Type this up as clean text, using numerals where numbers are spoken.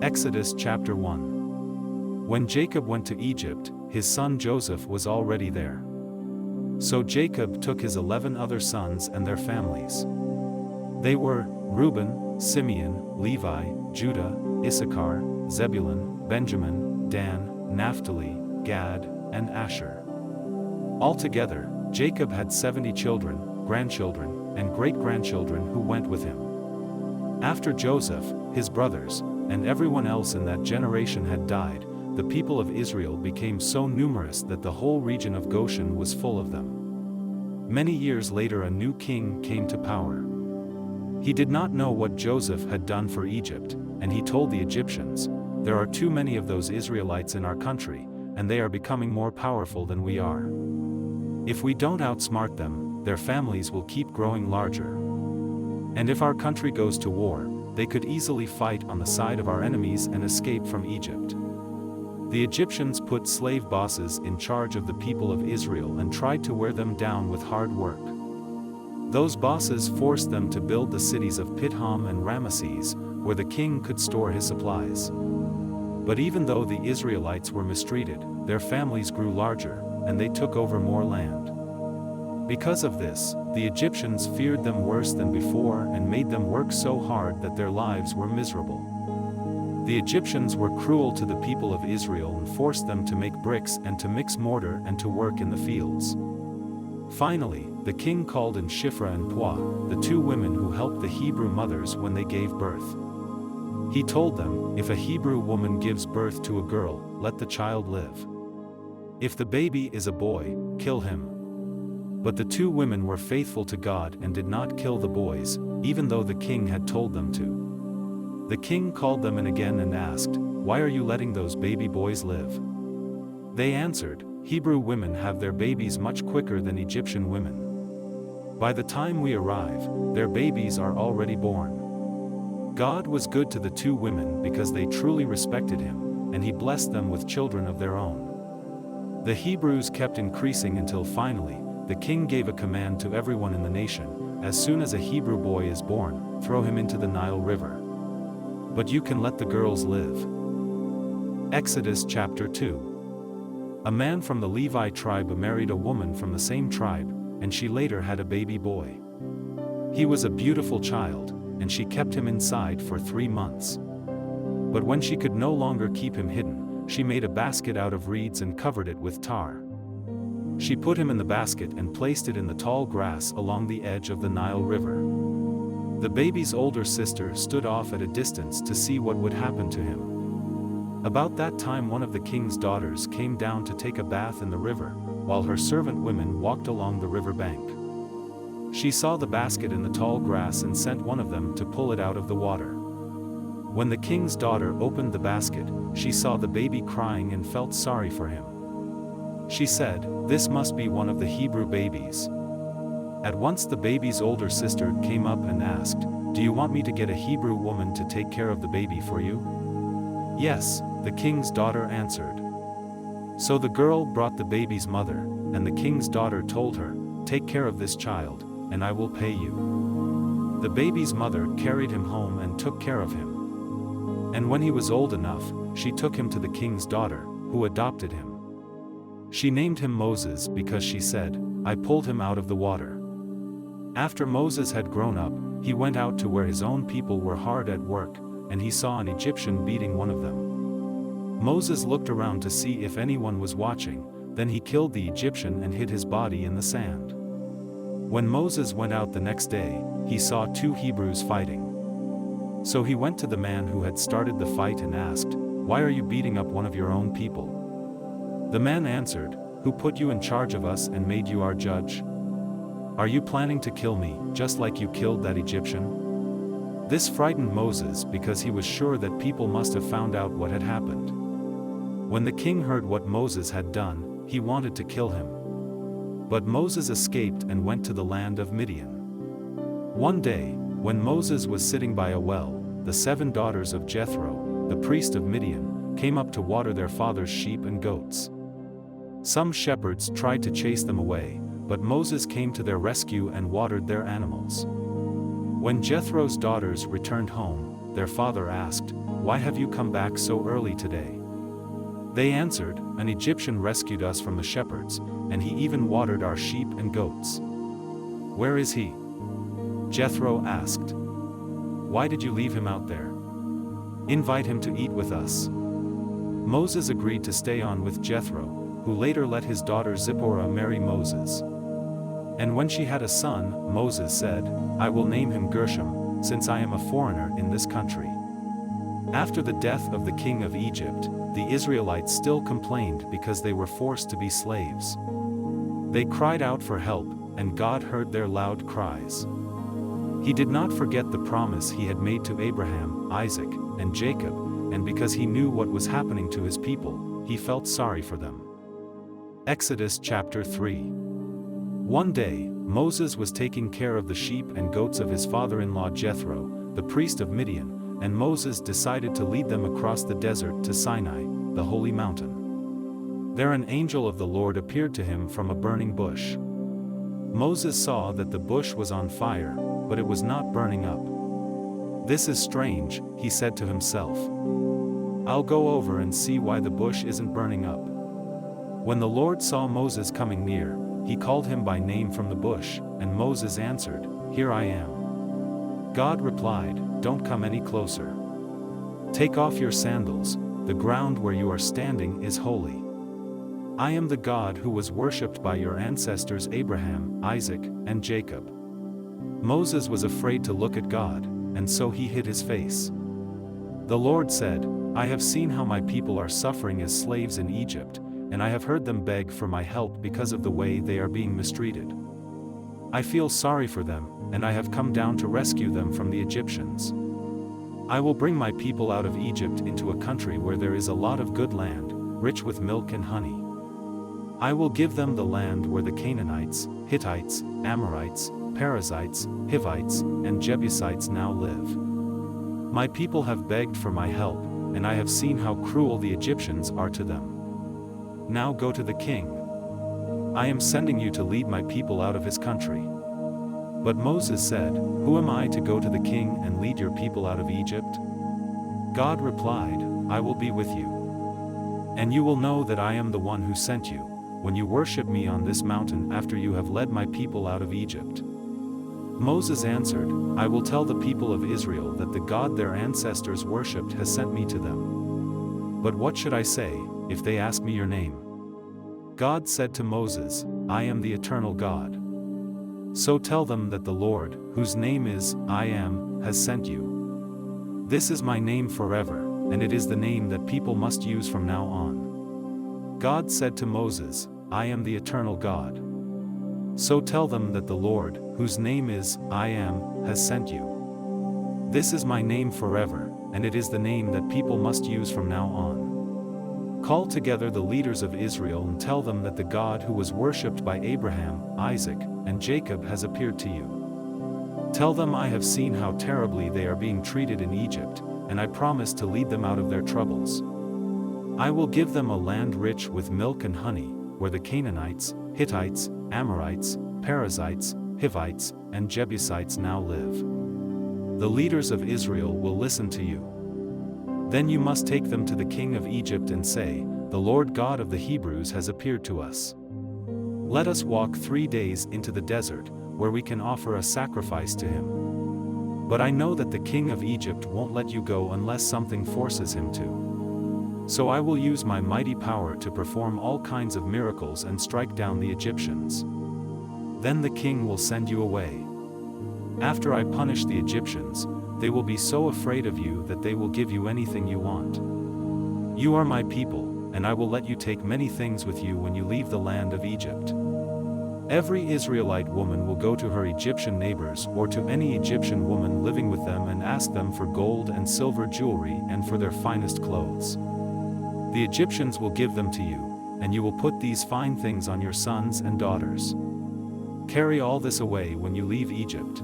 Exodus chapter 1. When Jacob went to Egypt, his son Joseph was already there. So Jacob took his 11 other sons and their families. They were Reuben, Simeon, Levi, Judah, Issachar, Zebulun, Benjamin, Dan, Naphtali, Gad, and Asher. Altogether, Jacob had 70 children, grandchildren, and great-grandchildren who went with him. After Joseph, his brothers, and everyone else in that generation had died, the people of Israel became so numerous that the whole region of Goshen was full of them. Many years later a new king came to power. He did not know what Joseph had done for Egypt, and he told the Egyptians, "There are too many of those Israelites in our country, and they are becoming more powerful than we are. If we don't outsmart them, their families will keep growing larger. And if our country goes to war, they could easily fight on the side of our enemies and escape from Egypt." The Egyptians put slave bosses in charge of the people of Israel and tried to wear them down with hard work. Those bosses forced them to build the cities of Pithom and Ramesses, where the king could store his supplies. But even though the Israelites were mistreated, their families grew larger, and they took over more land. Because of this, the Egyptians feared them worse than before and made them work so hard that their lives were miserable. The Egyptians were cruel to the people of Israel and forced them to make bricks and to mix mortar and to work in the fields. Finally, the king called in Shiphrah and Puah, the two women who helped the Hebrew mothers when they gave birth. He told them, "If a Hebrew woman gives birth to a girl, let the child live. If the baby is a boy, kill him." But the two women were faithful to God and did not kill the boys, even though the king had told them to. The king called them in again and asked, "Why are you letting those baby boys live?" They answered, "Hebrew women have their babies much quicker than Egyptian women. By the time we arrive, their babies are already born." God was good to the two women because they truly respected him, and he blessed them with children of their own. The Hebrews kept increasing until finally, the king gave a command to everyone in the nation, "As soon as a Hebrew boy is born, throw him into the Nile River. But you can let the girls live." Exodus chapter 2. A man from the Levi tribe married a woman from the same tribe, and she later had a baby boy. He was a beautiful child, and she kept him inside for 3 months. But when she could no longer keep him hidden, she made a basket out of reeds and covered it with tar. She put him in the basket and placed it in the tall grass along the edge of the Nile River. The baby's older sister stood off at a distance to see what would happen to him. About that time one of the king's daughters came down to take a bath in the river, while her servant women walked along the river bank. She saw the basket in the tall grass and sent one of them to pull it out of the water. When the king's daughter opened the basket, she saw the baby crying and felt sorry for him. She said, "This must be one of the Hebrew babies." At once the baby's older sister came up and asked, "Do you want me to get a Hebrew woman to take care of the baby for you?" "Yes," the king's daughter answered. So the girl brought the baby's mother, and the king's daughter told her, "Take care of this child, and I will pay you." The baby's mother carried him home and took care of him. And when he was old enough, she took him to the king's daughter, who adopted him. She named him Moses because she said, "I pulled him out of the water." After Moses had grown up, he went out to where his own people were hard at work, and he saw an Egyptian beating one of them. Moses looked around to see if anyone was watching, then he killed the Egyptian and hid his body in the sand. When Moses went out the next day, he saw 2 Hebrews fighting. So he went to the man who had started the fight and asked, "Why are you beating up one of your own people?" The man answered, "Who put you in charge of us and made you our judge? Are you planning to kill me, just like you killed that Egyptian?" This frightened Moses because he was sure that people must have found out what had happened. When the king heard what Moses had done, he wanted to kill him. But Moses escaped and went to the land of Midian. One day, when Moses was sitting by a well, the 7 daughters of Jethro, the priest of Midian, came up to water their father's sheep and goats. Some shepherds tried to chase them away, but Moses came to their rescue and watered their animals. When Jethro's daughters returned home, their father asked, "Why have you come back so early today?" They answered, "An Egyptian rescued us from the shepherds, and he even watered our sheep and goats." "Where is he?" Jethro asked. "Why did you leave him out there? Invite him to eat with us." Moses agreed to stay on with Jethro, who later let his daughter Zipporah marry Moses. And when she had a son, Moses said, "I will name him Gershom, since I am a foreigner in this country." After the death of the king of Egypt, the Israelites still complained because they were forced to be slaves. They cried out for help, and God heard their loud cries. He did not forget the promise he had made to Abraham, Isaac, and Jacob, and because he knew what was happening to his people, he felt sorry for them. Exodus chapter 3. One day, Moses was taking care of the sheep and goats of his father-in-law Jethro, the priest of Midian, and Moses decided to lead them across the desert to Sinai, the holy mountain. There an angel of the Lord appeared to him from a burning bush. Moses saw that the bush was on fire, but it was not burning up. "This is strange," he said to himself. "I'll go over and see why the bush isn't burning up." When the Lord saw Moses coming near, he called him by name from the bush, and Moses answered, "Here I am." God replied, "Don't come any closer. Take off your sandals, the ground where you are standing is holy. I am the God who was worshipped by your ancestors Abraham, Isaac, and Jacob." Moses was afraid to look at God, and so he hid his face. The Lord said, "I have seen how my people are suffering as slaves in Egypt, and I have heard them beg for my help because of the way they are being mistreated. I feel sorry for them, and I have come down to rescue them from the Egyptians. I will bring my people out of Egypt into a country where there is a lot of good land, rich with milk and honey. I will give them the land where the Canaanites, Hittites, Amorites, Perizzites, Hivites, and Jebusites now live. My people have begged for my help, and I have seen how cruel the Egyptians are to them. Now go to the king. I am sending you to lead my people out of his country." But Moses said, "Who am I to go to the king and lead your people out of Egypt?" God replied, "I will be with you. And you will know that I am the one who sent you, when you worship me on this mountain after you have led my people out of Egypt." Moses answered, "I will tell the people of Israel that the God their ancestors worshipped has sent me to them. But what should I say, if they ask me your name?" God said to Moses, "I am the eternal God. So tell them that the Lord, whose name is, I Am, has sent you. This is my name forever, and it is the name that people must use from now on." God said to Moses, "I am the eternal God. So tell them that the Lord, whose name is, I Am, has sent you. This is my name forever, and it is the name that people must use from now on. Call together the leaders of Israel and tell them that the God who was worshipped by Abraham, Isaac, and Jacob has appeared to you. Tell them I have seen how terribly they are being treated in Egypt, and I promise to lead them out of their troubles. I will give them a land rich with milk and honey, where the Canaanites, Hittites, Amorites, Perizzites, Hivites, and Jebusites now live. The leaders of Israel will listen to you. Then you must take them to the king of Egypt and say, 'The Lord God of the Hebrews has appeared to us. Let us walk 3 days into the desert, where we can offer a sacrifice to him. But I know that the king of Egypt won't let you go unless something forces him to. So I will use my mighty power to perform all kinds of miracles and strike down the Egyptians. Then the king will send you away. After I punish the Egyptians, they will be so afraid of you that they will give you anything you want. You are my people, and I will let you take many things with you when you leave the land of Egypt. Every Israelite woman will go to her Egyptian neighbors or to any Egyptian woman living with them and ask them for gold and silver jewelry and for their finest clothes. The Egyptians will give them to you, and you will put these fine things on your sons and daughters. Carry all this away when you leave Egypt."